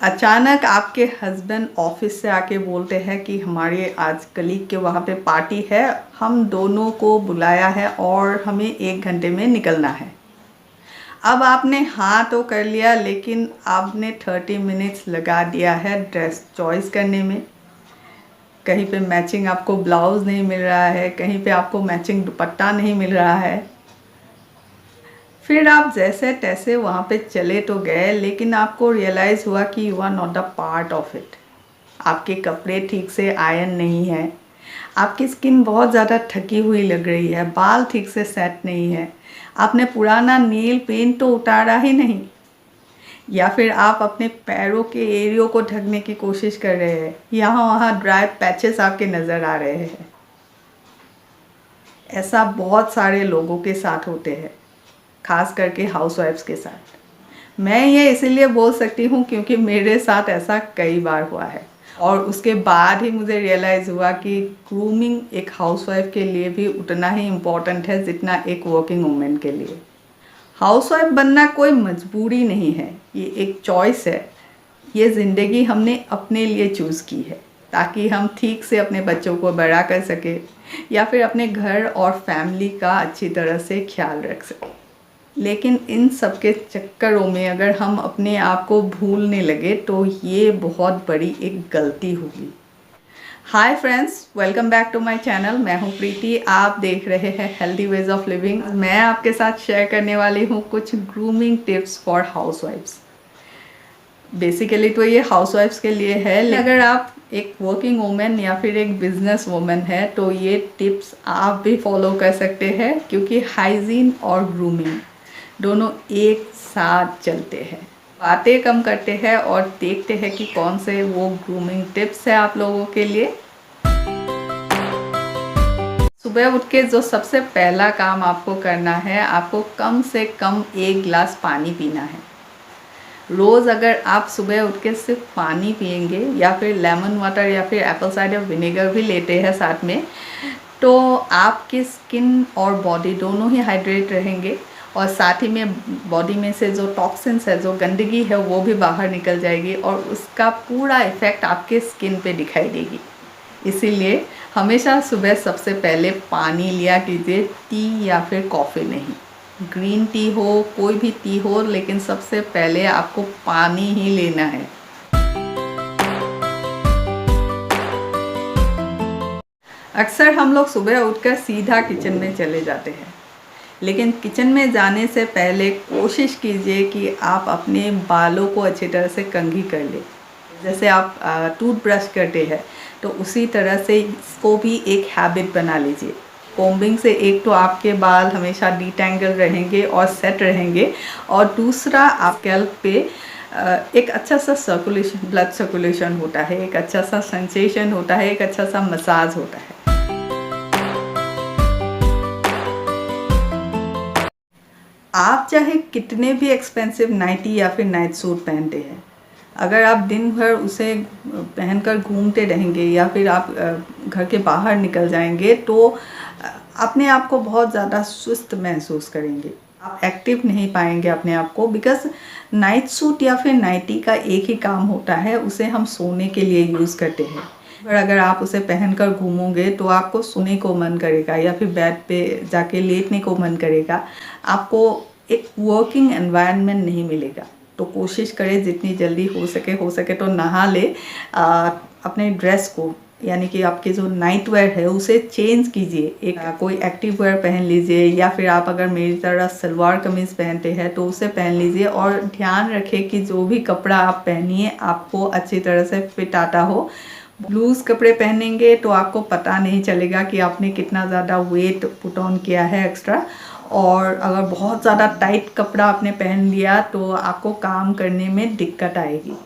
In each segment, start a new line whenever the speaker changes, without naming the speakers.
अचानक आपके husband office से आके बोलते हैं कि हमारे आज कलीग के वहाँ पे पार्टी है, हम दोनों को बुलाया है और हमें 1 घंटे में निकलना है। अब आपने हाँ तो कर लिया, लेकिन आपने 30 मिनट्स लगा दिया है ड्रेस चॉइस करने में। कहीं पे मैचिंग आपको ब्लाउज़ नहीं मिल रहा है, कहीं पे आपको मैचिंग दुपट्टा नहीं मिल रहा है। फिर आप जैसे तैसे वहाँ पे चले तो गए, लेकिन आपको रियलाइज़ हुआ कि you are not the part of it. आपके कपड़े ठीक से आयरन नहीं है, आपकी स्किन बहुत ज़्यादा थकी हुई लग रही है, बाल ठीक से सेट नहीं है, आपने पुराना नेल पेंट तो उतारा ही नहीं, या फिर आप अपने पैरों के एरियो को ढकने की कोशिश कर रहे हैं, यहाँ वहाँ ड्राई पैचेस आपके नज़र आ रहे हैं। ऐसा बहुत सारे लोगों के साथ होते हैं, खास करके हाउसवाइफ्स के साथ। मैं ये इसीलिए बोल सकती हूँ क्योंकि मेरे साथ ऐसा कई बार हुआ है, और उसके बाद ही मुझे रियलाइज़ हुआ कि ग्रूमिंग एक हाउसवाइफ के लिए भी उतना ही इम्पॉर्टेंट है जितना एक वर्किंग वुमेन के लिए। हाउसवाइफ बनना कोई मजबूरी नहीं है, ये एक चॉइस है। ये ज़िंदगी हमने अपने लिए चूज़ की है ताकि हम ठीक से अपने बच्चों को बड़ा कर सके या फिर अपने घर और फैमिली का अच्छी तरह से ख्याल रख सके। लेकिन इन सब के चक्करों में अगर हम अपने आप को भूलने लगे तो ये बहुत बड़ी एक गलती होगी। Hi friends, welcome back to my channel. मैं हूँ प्रीति, आप देख रहे हैं हेल्दी वेज ऑफ लिविंग। मैं आपके साथ शेयर करने वाली हूँ कुछ ग्रूमिंग टिप्स फॉर हाउसवाइफ्स। बेसिकली तो ये हाउसवाइफ्स के लिए है, लेकिन अगर आप एक वर्किंग वुमेन या फिर एक बिजनेस वुमेन है तो ये टिप्स आप भी फॉलो कर सकते हैं, क्योंकि हाइजीन और ग्रूमिंग दोनों एक साथ चलते हैं। बातें कम करते हैं और देखते हैं कि कौन से वो ग्रूमिंग टिप्स है आप लोगों के लिए। सुबह उठ के जो सबसे पहला काम आपको करना है, आपको कम से कम 1 गिलास पानी पीना है। रोज़ अगर आप सुबह उठ के सिर्फ पानी पियेंगे या फिर लेमन वाटर या फिर एप्पल साइडर विनेगर भी लेते हैं साथ में, तो आपकी स्किन और बॉडी दोनों ही हाइड्रेट रहेंगे, और साथ ही में बॉडी में से जो टॉक्सिन्स है, जो गंदगी है, वो भी बाहर निकल जाएगी और उसका पूरा इफ़ेक्ट आपके स्किन पे दिखाई देगी। इसीलिए हमेशा सुबह सबसे पहले पानी लिया कीजिए, टी या फिर कॉफ़ी नहीं। ग्रीन टी हो, कोई भी टी हो, लेकिन सबसे पहले आपको पानी ही लेना है। अक्सर हम लोग सुबह उठकर सीधा किचन में चले जाते हैं, लेकिन किचन में जाने से पहले कोशिश कीजिए कि आप अपने बालों को अच्छी तरह से कंघी कर लें। जैसे आप टूथब्रश करते हैं तो उसी तरह से इसको भी एक हैबिट बना लीजिए। कोम्बिंग से एक तो आपके बाल हमेशा डिटेंगल रहेंगे और सेट रहेंगे, और दूसरा आप स्कैल्प पे एक अच्छा सा सर्कुलेशन, ब्लड सर्कुलेशन होता है, एक अच्छा सा सेंसेशन होता है, एक अच्छा सा मसाज होता है। आप चाहे कितने भी एक्सपेंसिव नाइटी या फिर नाइट सूट पहनते हैं, अगर आप दिन भर उसे पहनकर घूमते रहेंगे या फिर आप घर के बाहर निकल जाएंगे तो अपने आप को बहुत ज़्यादा सुस्त महसूस करेंगे। आप एक्टिव नहीं पाएंगे अपने आप को, बिकॉज नाइट सूट या फिर नाइटी का एक ही काम होता है, उसे हम सोने के लिए यूज़ करते हैं। और अगर आप उसे पहनकर घूमोगे तो आपको सोने को मन करेगा या फिर बेड पे जाके लेटने को मन करेगा, आपको एक वर्किंग एनवायरनमेंट नहीं मिलेगा। तो कोशिश करें जितनी जल्दी हो सके तो नहा ले, अपने ड्रेस को, यानी कि आपके जो नाइट वेयर है उसे चेंज कीजिए, एक कोई एक्टिव वेयर पहन लीजिए, या फिर आप अगर मेरी तरह सलवार कमीज़ पहनते हैं तो उसे पहन लीजिए। और ध्यान रखें कि जो भी कपड़ा आप पहनिए आपको अच्छी तरह से फिट आता हो। लूज़ कपड़े पहनेंगे तो आपको पता नहीं चलेगा कि आपने कितना ज़्यादा वेट पुट ऑन किया है एक्स्ट्रा, और अगर बहुत ज़्यादा टाइट कपड़ा आपने पहन लिया तो आपको काम करने में दिक्कत आएगी।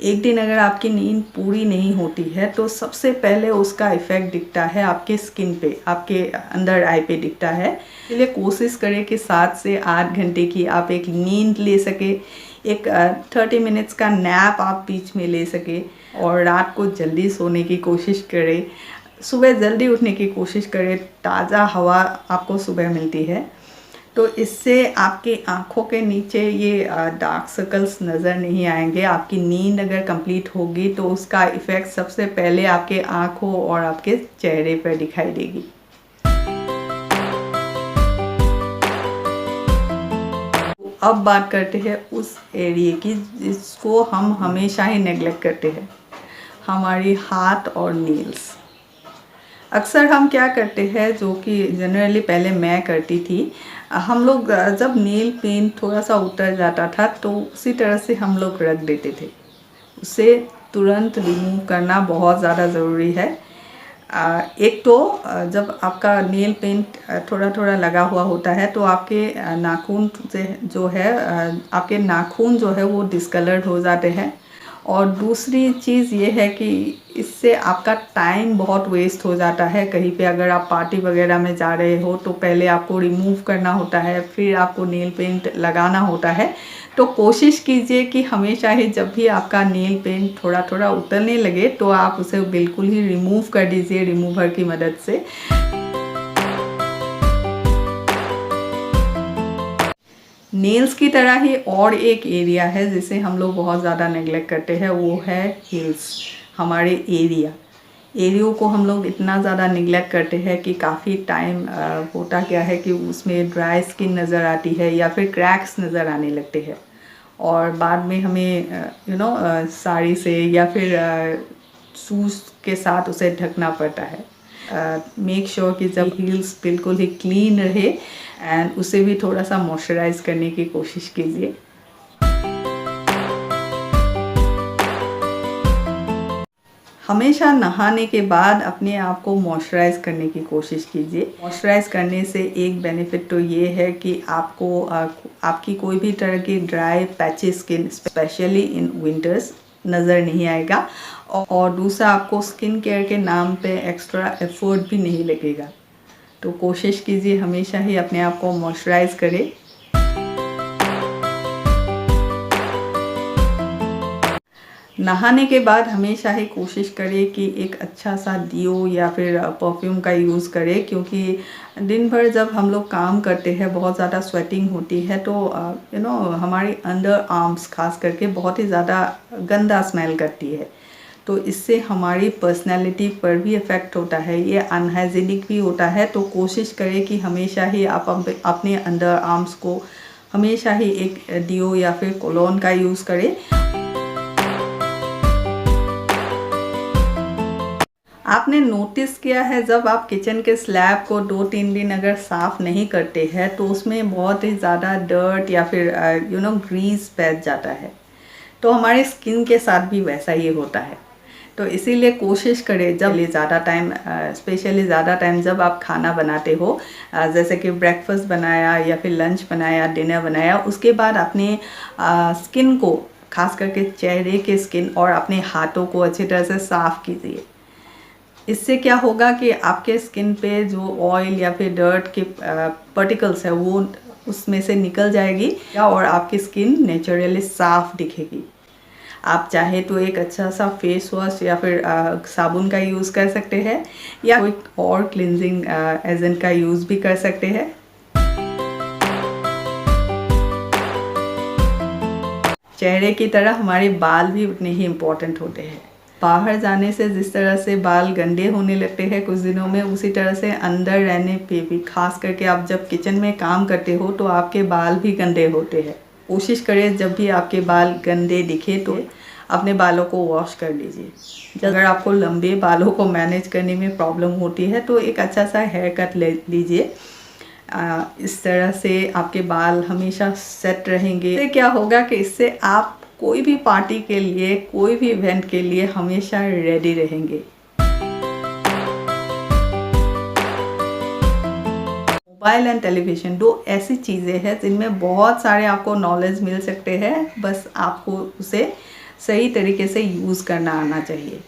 एक दिन अगर आपकी नींद पूरी नहीं होती है तो सबसे पहले उसका इफ़ेक्ट दिखता है आपके स्किन पे, आपके अंदर आई पे दिखता है। इसलिए कोशिश करें कि 7 से 8 घंटे की आप एक नींद ले सके, एक 30 मिनट्स का नैप आप बीच में ले सके, और रात को जल्दी सोने की कोशिश करें, सुबह जल्दी उठने की कोशिश करें। ताज़ा हवा आपको सुबह मिलती है, तो इससे आपके आँखों के नीचे ये डार्क सर्कल्स नज़र नहीं आएंगे। आपकी नींद अगर कंप्लीट होगी तो उसका इफ़ेक्ट सबसे पहले आपके आँखों और आपके चेहरे पर दिखाई देगी। अब बात करते हैं उस एरिया की जिसको हम हमेशा ही नेग्लेक्ट करते हैं, हमारी हाथ और नील्स। अक्सर हम क्या करते हैं, जो कि जनरली पहले मैं करती थी, हम लोग जब नील पेंट थोड़ा सा उतर जाता था तो उसी तरह से हम लोग रख देते थे। उसे तुरंत रिमूव करना बहुत ज़्यादा ज़रूरी है। एक तो जब आपका नेल पेंट थोड़ा थोड़ा लगा हुआ होता है तो आपके नाखून से जो है आपके नाखून जो है वो डिस्कलर्ड हो जाते हैं। और दूसरी चीज़ ये है कि इससे आपका टाइम बहुत वेस्ट हो जाता है। कहीं पे अगर आप पार्टी वगैरह में जा रहे हो तो पहले आपको रिमूव करना होता है, फिर आपको नेल पेंट लगाना होता है। तो कोशिश कीजिए कि हमेशा ही जब भी आपका नेल पेंट थोड़ा थोड़ा उतरने लगे तो आप उसे बिल्कुल ही रिमूव कर दीजिए रिमूवर की मदद से। नेल्स की तरह ही और एक एरिया है जिसे हम लोग बहुत ज़्यादा नेग्लेक्ट करते हैं, वो है हील्स। हमारे एरियो को हम लोग इतना ज़्यादा नेग्लेक्ट करते हैं कि काफ़ी टाइम होता क्या है कि उसमें ड्राई स्किन नज़र आती है या फिर क्रैक्स नज़र आने लगते हैं और बाद में हमें साड़ी से या फिर शूज़ के साथ उसे ढकना पड़ता है। मेक श्योर कि जब हील्स बिल्कुल ही क्लीन रहे एंड उसे भी थोड़ा सा मॉइस्चराइज करने की कोशिश कीजिए। हमेशा नहाने के बाद अपने आप को मॉइस्चराइज करने की कोशिश कीजिए। मॉइस्चराइज करने से एक बेनिफिट तो ये है कि आपको आपकी कोई भी तरह की dry patchy skin specially in winters नज़र नहीं आएगा और दूसरा आपको स्किन केयर के नाम पे एक्स्ट्रा एफर्ट भी नहीं लगेगा। तो कोशिश कीजिए हमेशा ही अपने आप को मॉइस्चराइज करें। नहाने के बाद हमेशा ही कोशिश करें कि एक अच्छा सा डियो या फिर परफ्यूम का यूज़ करें, क्योंकि दिन भर जब हम लोग काम करते हैं बहुत ज़्यादा स्वेटिंग होती है तो हमारे अंडर आर्म्स खास करके बहुत ही ज़्यादा गंदा स्मेल करती है। तो इससे हमारी पर्सनैलिटी पर भी इफ़ेक्ट होता है, ये अनहाइजीनिक भी होता है। तो कोशिश करें कि हमेशा ही आप अपने अंडर आर्म्स को हमेशा ही एक डियो या फिर कोलोन का यूज़ करें। आपने नोटिस किया है जब आप किचन के स्लैब को 2-3 दिन अगर साफ़ नहीं करते हैं तो उसमें बहुत ही ज़्यादा डर्ट या फिर ग्रीस बैठ जाता है। तो हमारे स्किन के साथ भी वैसा ही होता है। तो इसीलिए कोशिश करें जब ज़्यादा टाइम स्पेशली ज़्यादा टाइम जब आप खाना बनाते हो, जैसे कि ब्रेकफास्ट बनाया या फिर लंच बनाया, डिनर बनाया, उसके बाद अपने स्किन को खास करके चेहरे के स्किन और अपने हाथों को अच्छी तरह से साफ़ कीजिए। इससे क्या होगा कि आपके स्किन पे जो ऑयल या फिर डर्ट के पार्टिकल्स है वो उसमें से निकल जाएगी और आपकी स्किन नेचुरली साफ़ दिखेगी। आप चाहे तो एक अच्छा सा फेस वॉश या फिर साबुन का यूज़ कर सकते हैं या कोई और क्लिनजिंग एजेंट का यूज़ भी कर सकते हैं। चेहरे की तरह हमारे बाल भी उतने ही इम्पोर्टेंट होते हैं। बाहर जाने से जिस तरह से बाल गंदे होने लगते हैं कुछ दिनों में, उसी तरह से अंदर रहने पे भी, खास करके आप जब किचन में काम करते हो तो आपके बाल भी गंदे होते हैं। कोशिश करें जब भी आपके बाल गंदे दिखे तो अपने बालों को वॉश कर लीजिए। अगर आपको लंबे बालों को मैनेज करने में प्रॉब्लम होती है तो एक अच्छा सा हेयर कट ले लीजिए। इस तरह से आपके बाल हमेशा सेट रहेंगे। इससे क्या होगा कि इससे आप कोई भी पार्टी के लिए, कोई भी इवेंट के लिए हमेशा रेडी रहेंगे। मोबाइल एंड टेलीविज़न 2 ऐसी चीज़ें हैं जिनमें बहुत सारे आपको नॉलेज मिल सकते हैं, बस आपको उसे सही तरीके से यूज़ करना आना चाहिए।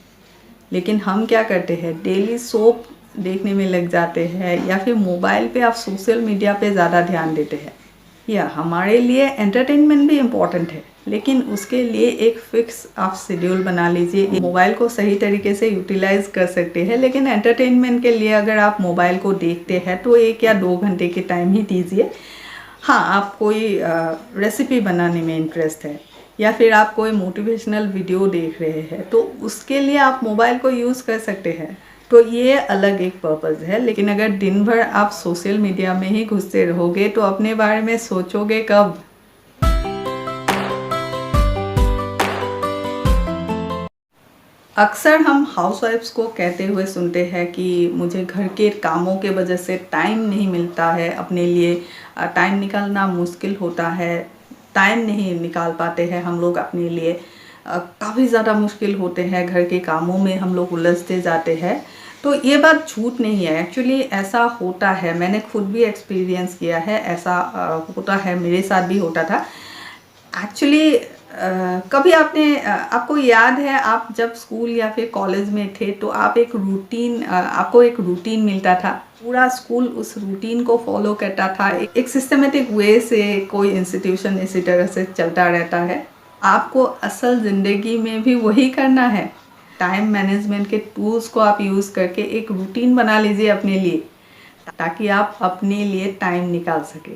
लेकिन हम क्या करते हैं, डेली सोप देखने में लग जाते हैं या फिर मोबाइल पे आप सोशल मीडिया पे ज़्यादा ध्यान देते हैं। या हमारे लिए एंटरटेनमेंट भी इम्पॉर्टेंट है, लेकिन उसके लिए एक फिक्स आप शेड्यूल बना लीजिए। मोबाइल को सही तरीके से यूटिलाइज कर सकते हैं, लेकिन एंटरटेनमेंट के लिए अगर आप मोबाइल को देखते हैं तो 1 या 2 घंटे के टाइम ही दीजिए। हाँ, आप कोई रेसिपी बनाने में इंटरेस्ट है या फिर आप कोई मोटिवेशनल वीडियो देख रहे हैं, तो उसके लिए आप मोबाइल को यूज़ कर सकते हैं। तो ये अलग एक पर्पज़ है। लेकिन अगर दिन भर आप सोशल मीडिया में ही घुसते रहोगे तो अपने बारे में सोचोगे कब? अक्सर हम हाउसवाइफ्स को कहते हुए सुनते हैं कि मुझे घर के कामों के वजह से टाइम नहीं मिलता है अपने लिए, टाइम निकालना मुश्किल होता है, टाइम नहीं निकाल पाते हैं हम लोग अपने लिए, काफ़ी ज़्यादा मुश्किल होते हैं, घर के कामों में हम लोग उलझते जाते हैं। तो ये बात झूठ नहीं है, एक्चुअली ऐसा होता है। मैंने खुद भी एक्सपीरियंस किया है, ऐसा होता है, मेरे साथ भी होता था। एक्चुअली कभी आपको याद है, आप जब स्कूल या फिर कॉलेज में थे तो आप आपको एक रूटीन मिलता था, पूरा स्कूल उस रूटीन को फॉलो करता था, एक सिस्टमेटिक वे से कोई इंस्टीट्यूशन इसी तरह से चलता रहता है। आपको असल ज़िंदगी में भी वही करना है। टाइम मैनेजमेंट के टूल्स को आप यूज़ करके एक रूटीन बना लीजिए अपने लिए, ताकि आप अपने लिए टाइम निकाल सकें।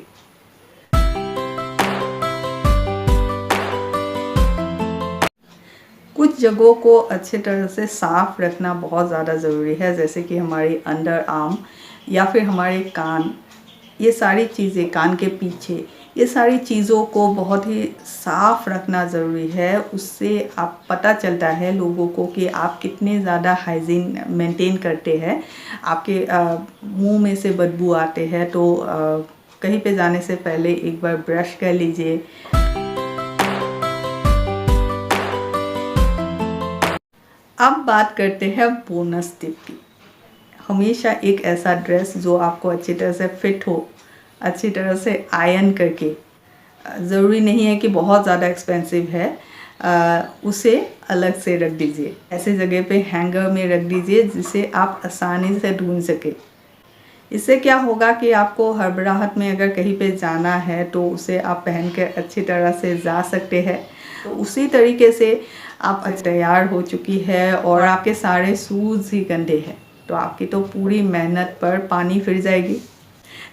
कुछ जगहों को अच्छे तरह से साफ़ रखना बहुत ज़्यादा ज़रूरी है, जैसे कि हमारी अंडर आर्म या फिर हमारे कान, ये सारी चीज़ें, कान के पीछे, ये सारी चीज़ों को बहुत ही साफ़ रखना ज़रूरी है। उससे आप पता चलता है लोगों को कि आप कितने ज़्यादा हाइजीन मेंटेन करते हैं। आपके मुंह में से बदबू आते हैं तो कहीं पे जाने से पहले एक बार ब्रश कर लीजिए। अब बात करते हैं बोनस टिप की। हमेशा एक ऐसा ड्रेस जो आपको अच्छी तरह से फिट हो, अच्छी तरह से आयरन करके, ज़रूरी नहीं है कि बहुत ज़्यादा एक्सपेंसिव है, उसे अलग से रख दीजिए। ऐसे जगह पे हैंगर में रख दीजिए जिसे आप आसानी से ढूंढ सके। इससे क्या होगा कि आपको हड़बड़ाहट में अगर कहीं पे जाना है तो उसे आप पहन कर अच्छी तरह से जा सकते हैं। तो उसी तरीके से आप तैयार हो चुकी है और आपके सारे शूज़ ही गंदे हैं, तो आपकी तो पूरी मेहनत पर पानी फिर जाएगी।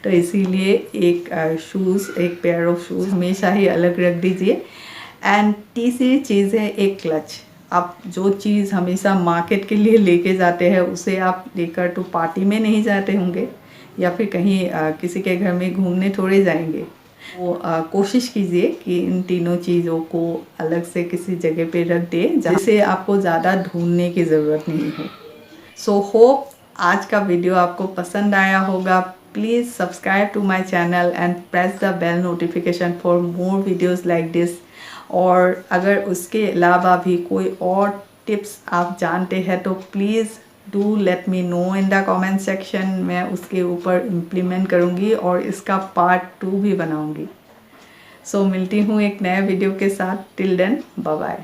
तो इसीलिए एक एक पेयर ऑफ शूज़ हमेशा ही अलग रख दीजिए। एंड तीसरी चीज़ है एक क्लच। आप जो चीज़ हमेशा मार्केट के लिए लेके जाते हैं उसे आप लेकर तो पार्टी में नहीं जाते होंगे या फिर कहीं किसी के घर में घूमने थोड़े जाएंगे। वो कोशिश कीजिए कि इन तीनों चीज़ों को अलग से किसी जगह पे रख दें जिससे आपको ज़्यादा ढूंढने की ज़रूरत नहीं हो। सो होप आज का वीडियो आपको पसंद आया होगा। Please subscribe to my channel and press the bell notification for more videos like this. और अगर उसके अलावा भी कोई और टिप्स आप जानते हैं तो please do let me know in the comment section. मैं उसके ऊपर इम्प्लीमेंट करूँगी और इसका पार्ट 2 भी बनाऊँगी। सो मिलती हूँ एक नए वीडियो के साथ। Till then bye bye.